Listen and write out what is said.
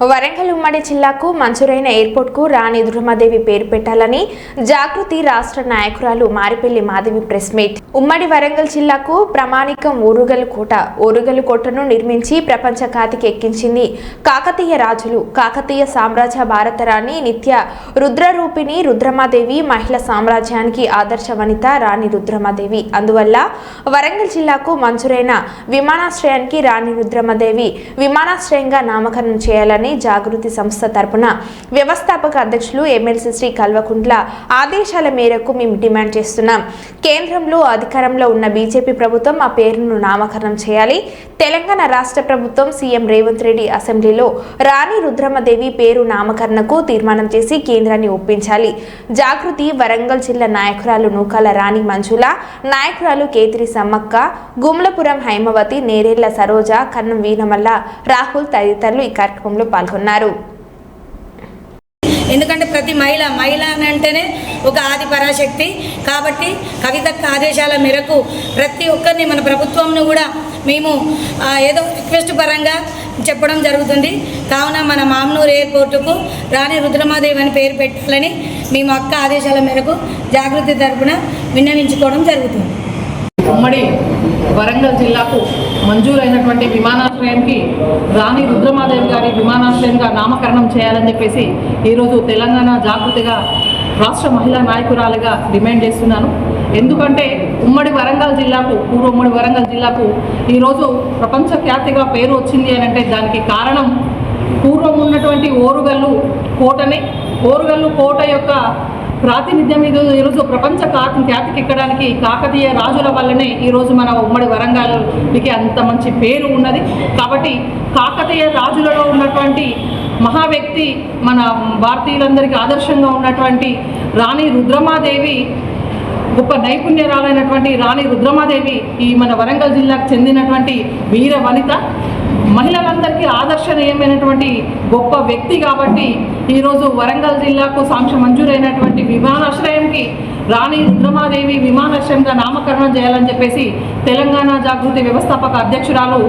వరంగల్ ఉమ్మడి జిల్లాకు మంజూరైన ఎయిర్పోర్ట్కు రాణి దుర్గాదేవి పేరు పెట్టాలని జాగృతి రాష్ట్ర నాయకురాలు మారిపెల్లి మాధవి ప్రెస్ మీట్. ఉమ్మడి వరంగల్ జిల్లాకు ప్రామాణికం ఓరుగల్ కోటను నిర్మించి ప్రపంచ ఖ్యాతికి ఎక్కించింది కాకతీయ రాజులు. కాకతీయ సామ్రాజ్య భారత రాణి నిత్య రుద్రరూపిణి రుద్రమాదేవి మహిళా సామ్రాజ్యానికి ఆదర్శ వనిత రాణి రుద్రమాదేవి. అందువల్ల వరంగల్ జిల్లాకు మంజూరైన విమానాశ్రయానికి రాణి రుద్రమాదేవి విమానాశ్రయంగా నామకరణం చేయాలని జాగృతి సంస్థ తరపున వ్యవస్థాపక అధ్యక్షులు ఎమ్మెల్సీ శ్రీ కల్వకుంట్ల ఆదేశాల మేరకు మేము డిమాండ్ చేస్తున్నాం. కేంద్రంలో అధికారంలో ఉన్న బీజేపీ ప్రభుత్వం ఆ పేరును నామకరణం చేయాలి. తెలంగాణ రాష్ట్ర ప్రభుత్వం సీఎం రేవంత్ రెడ్డి అసెంబ్లీలో రాణి రుద్రమాదేవి పేరు నామకరణకు తీర్మానం చేసి కేంద్రాన్ని ఒప్పించాలి. జాగృతి వరంగల్ జిల్లా నాయకురాలు నూకాల రాణి మంజుల, నాయకురాలు కేతిరి సమ్మక్క, గుమ్లపురం హైమవతి, నేరేళ్ల సరోజ, కన్నం వీరమల్ల, రాహుల్ తదితరులు ఈ కార్యక్రమంలో పాల్గొన్నారు. ఎందుకంటే ప్రతి మహిళ అంటేనే ఒక ఆది పరాశక్తి. కాబట్టి కవితక్క ఆదేశాల మేరకు ప్రతి ఒక్కరిని మన ప్రభుత్వంను కూడా మేము ఏదో రిక్వెస్ట్ పరంగా చెప్పడం జరుగుతుంది. కావున మన మామ్నూర్ ఎయిర్పోర్టుకు రాణి రుద్రమాదేవి అని పేరు పెట్టాలని మేము అక్క ఆదేశాల మేరకు జాగృతి తరపున విన్నవించుకోవడం జరుగుతుంది. ఉమ్మడి వరంగల్ జిల్లాకు మంజూరైనటువంటి విమానాశ్రయానికి రాణి రుద్రమాదేవి గారి విమానాశ్రయంగా నామకరణం చేయాలని చెప్పేసి ఈరోజు తెలంగాణ జాగృతిగా రాష్ట్ర మహిళా నాయకురాలుగా డిమాండ్ చేస్తున్నాను. ఎందుకంటే ఉమ్మడి వరంగల్ జిల్లాకు ఉమ్మడి వరంగల్ జిల్లాకు ఈరోజు ప్రపంచ ఖ్యాతిగా పేరు వచ్చింది అని అంటే దానికి కారణం పూర్వం ఉన్నటువంటి ఓరుగల్లు కోటనే. ఓరుగల్లు కోట యొక్క ప్రాతినిధ్యం ఈరోజు ప్రపంచ ఖ్యాతికి ఎక్కడానికి కాకతీయ రాజుల వల్లనే ఈరోజు మన ఉమ్మడి వరంగల్కి అంత మంచి పేరు ఉన్నది. కాబట్టి కాకతీయ రాజులలో ఉన్నటువంటి మహా వ్యక్తి మన భారతీయులందరికీ ఆదర్శంగా ఉన్నటువంటి రాణి రుద్రమాదేవి, గొప్ప నైపుణ్యరాలైనటువంటి రాణి రుద్రమాదేవి ఈ మన వరంగల్ జిల్లాకు చెందినటువంటి వీర వనిత, మహిళలందరికీ ఆదర్శనీయమైనటువంటి గొప్ప వ్యక్తి. కాబట్టి ఈరోజు వరంగల్ జిల్లాకు మంజూరైనటువంటి విమానాశ్రయంకి రాణి రుద్రమాదేవి విమానాశ్రయంగా నామకరణం చేయాలని చెప్పేసి తెలంగాణ జాగృతి వ్యవస్థాపక అధ్యక్షురాలు